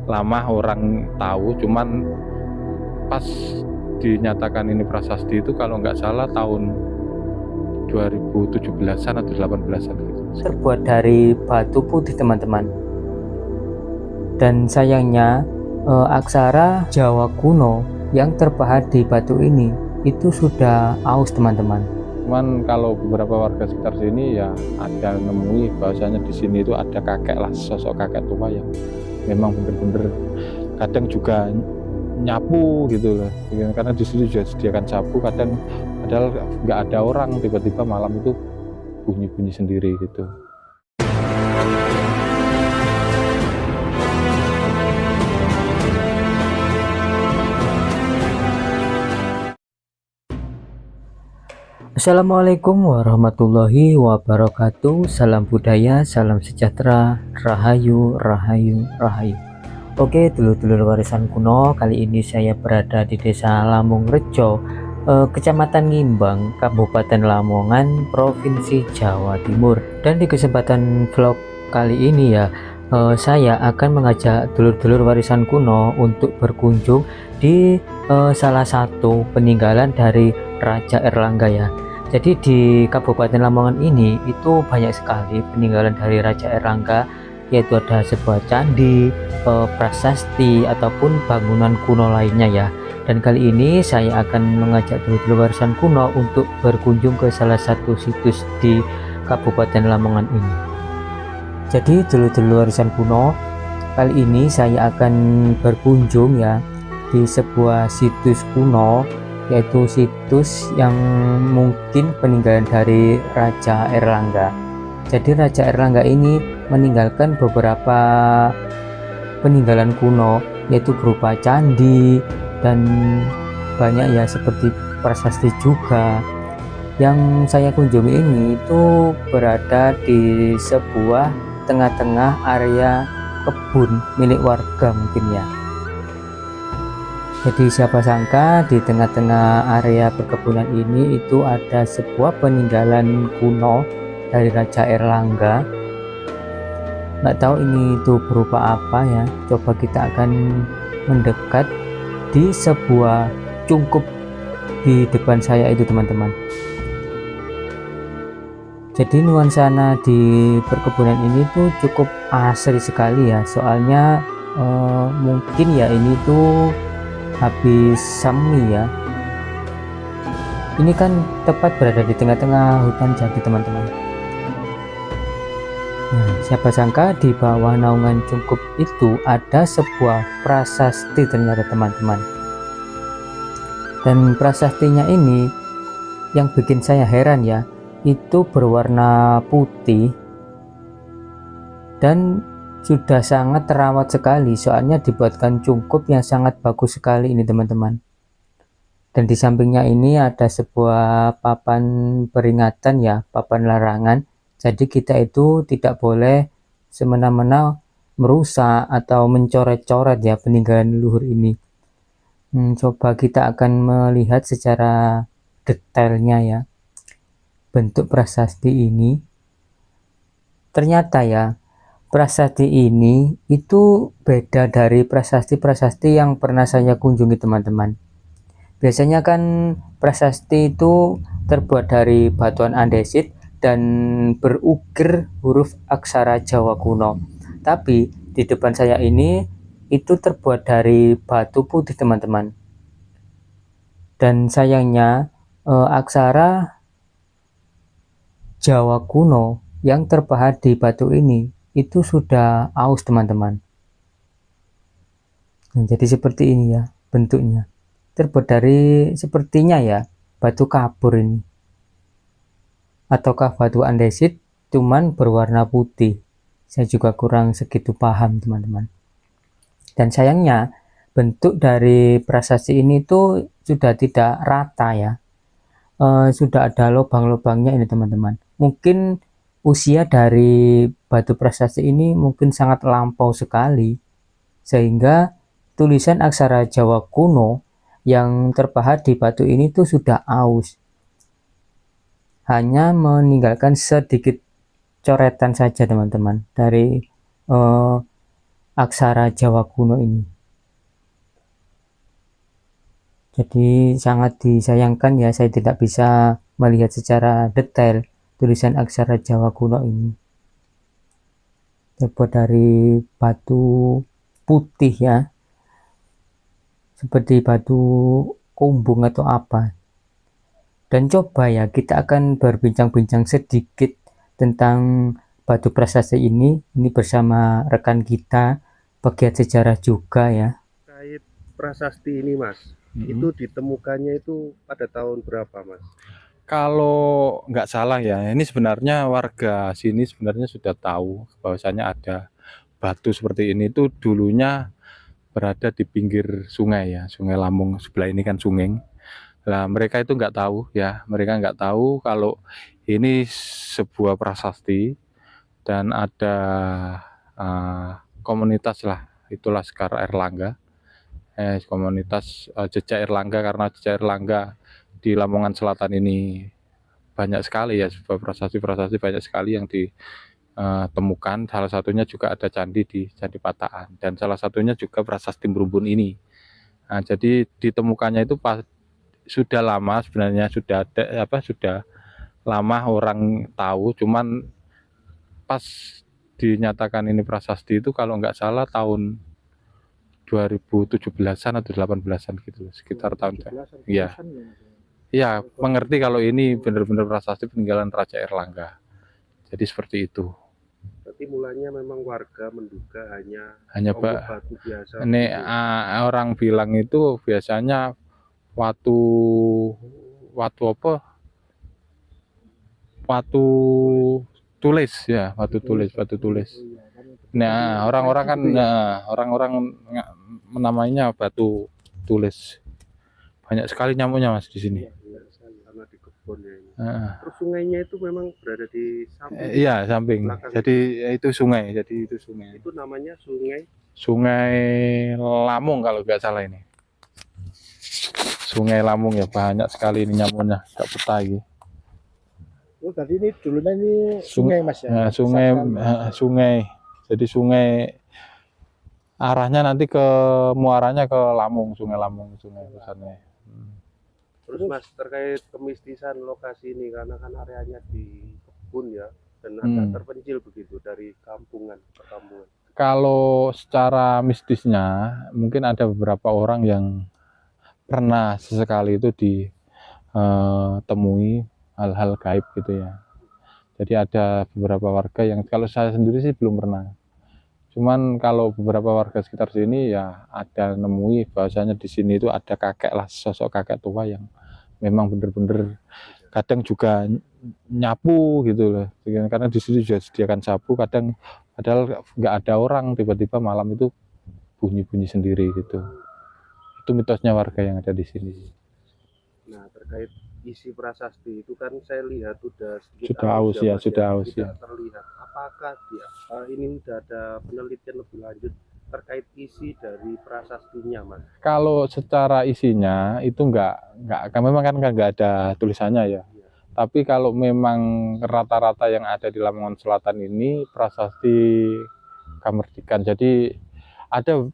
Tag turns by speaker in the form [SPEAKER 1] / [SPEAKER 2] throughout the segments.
[SPEAKER 1] lama orang tahu, cuman pas dinyatakan ini prasasti itu kalau nggak salah tahun 2017-an atau 18-an gitu.
[SPEAKER 2] Terbuat dari batu putih teman-teman. Dan sayangnya aksara Jawa kuno yang terpahat di batu ini itu sudah aus teman-teman.
[SPEAKER 1] Cuman kalau beberapa warga sekitar sini ya ada nemui bahwasanya di sini itu ada kakek lah, sosok kakek tua yang memang bener-bener kadang juga nyapu gitu loh, karena di situ juga sediakan sapu, kadang padahal nggak ada orang, tiba-tiba malam itu bunyi-bunyi sendiri gitu.
[SPEAKER 2] Assalamualaikum warahmatullahi wabarakatuh. Salam budaya, salam sejahtera, rahayu, rahayu, rahayu. Oke, dulur-dulur warisan kuno, kali ini saya berada di Desa Lamung Rejo, Kecamatan Ngimbang, Kabupaten Lamongan, Provinsi Jawa Timur. Dan di kesempatan vlog kali ini ya, saya akan mengajak dulur-dulur warisan kuno untuk berkunjung di salah satu peninggalan dari Raja Erlangga ya. Jadi di Kabupaten Lamongan ini itu banyak sekali peninggalan dari Raja Erlangga, yaitu ada sebuah candi, prasasti ataupun bangunan kuno lainnya ya. Dan kali ini saya akan mengajak dulur-dulur warisan kuno untuk berkunjung ke salah satu situs di Kabupaten Lamongan ini. Jadi dulur-dulur warisan kuno, kali ini saya akan berkunjung ya di sebuah situs kuno, yaitu situs yang mungkin peninggalan dari Raja Erlangga. Jadi Raja Erlangga ini meninggalkan beberapa peninggalan kuno, yaitu berupa candi dan banyak ya seperti prasasti juga. Yang saya kunjungi ini itu berada di sebuah tengah-tengah area kebun milik warga mungkin ya. Jadi siapa sangka di tengah-tengah area perkebunan ini itu ada sebuah peninggalan kuno dari Raja Erlangga. Nggak tahu ini itu berupa apa ya. Coba kita akan mendekat di sebuah cungkup di depan saya itu teman-teman. Jadi nuansana di perkebunan ini tuh cukup asri sekali ya. Soalnya mungkin ya ini tuh habis semi ya. Ini kan tepat berada di tengah-tengah hutan jati teman-teman. Nah, siapa sangka di bawah naungan cungkup itu ada sebuah prasasti ternyata teman-teman. Dan prasastinya ini yang bikin saya heran ya, itu berwarna putih dan sudah sangat terawat sekali, soalnya dibuatkan cungkup yang sangat bagus sekali ini teman-teman. Dan di sampingnya ini ada sebuah papan peringatan ya, papan larangan. Jadi kita itu tidak boleh semena-mena merusak atau mencoret-coret ya peninggalan leluhur ini. Coba kita akan melihat secara detailnya ya bentuk prasasti ini. Ternyata ya prasasti ini itu beda dari prasasti-prasasti yang pernah saya kunjungi teman-teman. Biasanya kan prasasti itu terbuat dari batuan andesit dan berukir huruf aksara Jawa kuno. Tapi di depan saya ini itu terbuat dari batu putih teman-teman. Dan sayangnya aksara Jawa kuno yang terpahat di batu ini itu sudah aus teman-teman. Nah, jadi seperti ini ya bentuknya, terbuat dari sepertinya ya batu kapur ini, ataukah batu andesit cuman berwarna putih. Saya juga kurang segitu paham teman-teman. Dan sayangnya bentuk dari prasasti ini tuh sudah tidak rata ya, sudah ada lubang-lubangnya ini teman-teman. Mungkin usia dari batu prasasti ini mungkin sangat lampau sekali, sehingga tulisan aksara Jawa kuno yang terpahat di batu ini tuh sudah aus, hanya meninggalkan sedikit coretan saja teman-teman dari aksara Jawa kuno ini. Jadi sangat disayangkan ya, saya tidak bisa melihat secara detail tulisan aksara Jawa kuno ini. Terbuat dari batu putih ya, seperti batu kumbung atau apa. Dan coba ya, kita akan berbincang-bincang sedikit tentang batu prasasti ini bersama rekan kita pegiat sejarah juga ya.
[SPEAKER 3] Terkait prasasti ini Mas, itu ditemukannya itu pada tahun berapa Mas?
[SPEAKER 1] Kalau nggak salah ya, ini sebenarnya warga sini sebenarnya sudah tahu bahwasanya ada batu seperti ini itu dulunya berada di pinggir sungai ya, Sungai Lamung sebelah ini kan Sungeng. Nah, mereka itu nggak tahu ya, mereka nggak tahu kalau ini sebuah prasasti dan ada komunitas lah, itu Laskar Erlangga, komunitas Jejak Erlangga, karena Jejak Erlangga di Lamongan Selatan ini banyak sekali ya, sebuah prasasti-prasasti banyak sekali yang ditemukan. Salah satunya juga ada candi di Candi Pataan, dan salah satunya juga prasasti Merumbun ini. Nah, jadi ditemukannya itu sudah lama sebenarnya, sudah ada sudah lama orang tahu, cuman pas dinyatakan ini prasasti itu kalau nggak salah tahun 2017-an atau 18-an gitu, sekitar tahun ya. Iya, mengerti kalau ini benar-benar prasasti peninggalan Raja Erlangga. Jadi seperti itu.
[SPEAKER 3] Berarti mulanya memang warga menduga hanya
[SPEAKER 1] batu
[SPEAKER 3] biasa.
[SPEAKER 1] Ini orang bilang itu biasanya watu apa? Watu tulis ya, batu tulis. Nah, orang-orang kan orang-orang menamainya batu tulis. Banyak sekali nyamuknya Mas di sini.
[SPEAKER 3] Karena di kebun ya ini. Terus sungainya itu memang berada di samping.
[SPEAKER 1] Iya, samping. Jadi itu sungai. Itu
[SPEAKER 3] namanya
[SPEAKER 1] Sungai Lamung kalau nggak salah ini. Sungai Lamung ya, banyak sekali ini nyamuknya, nggak betah gitu.
[SPEAKER 4] Oh, tadi ini dulunya ini sungai Mas ya?
[SPEAKER 1] Sungai. Jadi sungai arahnya nanti ke muaranya ke Lamung, Sungai Lamung, sungai besarnya.
[SPEAKER 3] Terus Mas, terkait kemistisan lokasi ini, karena kan areanya di kebun ya, dan agak terpencil begitu dari perkampungan.
[SPEAKER 1] Kalau secara mistisnya, mungkin ada beberapa orang yang pernah sesekali itu ditemui hal-hal gaib gitu ya. Jadi ada beberapa warga yang, kalau saya sendiri sih belum pernah. Cuman kalau beberapa warga sekitar sini ya ada nemui bahwasanya di sini itu ada kakek lah, sosok kakek tua yang memang bener-bener kadang juga nyapu gitu loh. Karena di sini juga disediakan sapu, kadang padahal nggak ada orang, tiba-tiba malam itu bunyi-bunyi sendiri gitu. Itu mitosnya warga yang ada di sini.
[SPEAKER 3] Nah, terkait isi prasasti itu kan saya lihat sudah
[SPEAKER 1] aus ya,
[SPEAKER 3] tidak terlihat. Apakah ini sudah ada penelitian lebih lanjut terkait isi dari prasastinya, Mas?
[SPEAKER 1] Kalau secara isinya itu memang kan nggak ada tulisannya ya. Tapi kalau memang rata-rata yang ada di Lamongan Selatan ini prasasti Kamerdikan. Jadi ada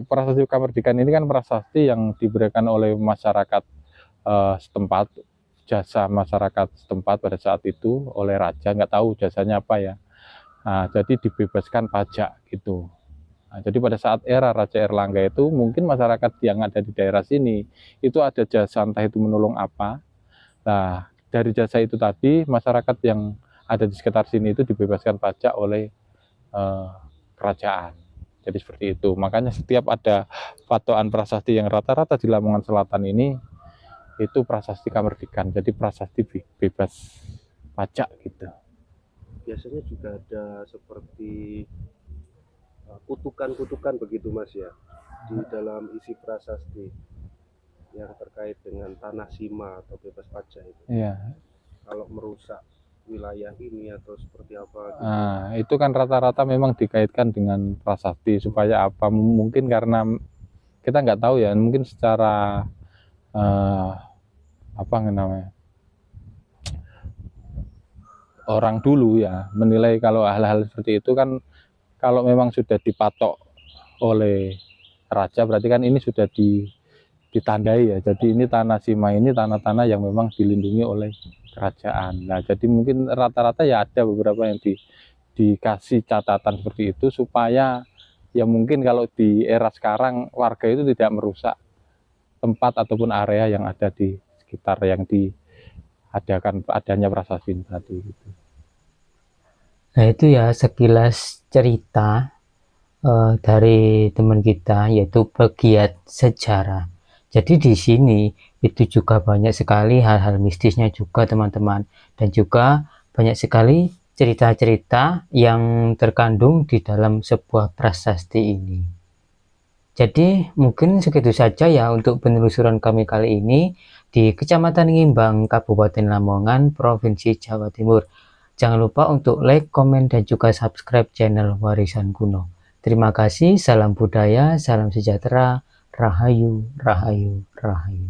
[SPEAKER 1] prasasti Kamerdikan ini kan prasasti yang diberikan oleh masyarakat setempat, jasa masyarakat setempat pada saat itu oleh raja, nggak tahu jasanya apa ya. Nah, jadi dibebaskan pajak gitu. Nah, jadi pada saat era Raja Erlangga itu mungkin masyarakat yang ada di daerah sini itu ada jasa, entah itu menolong apa. Nah, dari jasa itu tadi masyarakat yang ada di sekitar sini itu dibebaskan pajak oleh kerajaan. Jadi seperti itu. Makanya setiap ada patokan prasasti yang rata-rata di Lamongan Selatan ini itu prasasti Kamerdikan, jadi prasasti bebas pajak gitu.
[SPEAKER 3] Biasanya juga ada seperti kutukan-kutukan begitu Mas ya, di dalam isi prasasti yang terkait dengan tanah sima atau bebas pajak itu.
[SPEAKER 1] Iya.
[SPEAKER 3] Kalau merusak wilayah ini atau seperti apa gitu.
[SPEAKER 1] Nah, itu kan rata-rata memang dikaitkan dengan prasasti supaya apa? Mungkin karena kita nggak tahu ya, mungkin secara apa namanya, orang dulu ya menilai kalau hal-hal seperti itu kan kalau memang sudah dipatok oleh raja, berarti kan ini sudah ditandai ya. Jadi ini tanah Sima ini tanah-tanah yang memang dilindungi oleh kerajaan. Nah, jadi mungkin rata-rata ya ada beberapa yang dikasih catatan seperti itu supaya ya mungkin kalau di era sekarang warga itu tidak merusak tempat ataupun area yang ada di sekitar yang diadakan adanya prasasti tadi gitu.
[SPEAKER 2] Nah itu ya sekilas cerita dari teman kita, yaitu pegiat sejarah. Jadi di sini itu juga banyak sekali hal-hal mistisnya juga teman-teman, dan juga banyak sekali cerita-cerita yang terkandung di dalam sebuah prasasti ini. Jadi mungkin segitu saja ya untuk penelusuran kami kali ini di Kecamatan Ngimbang, Kabupaten Lamongan, Provinsi Jawa Timur. Jangan lupa untuk like, komen, dan juga subscribe channel Warisan Kuno. Terima kasih, salam budaya, salam sejahtera, rahayu, rahayu, rahayu.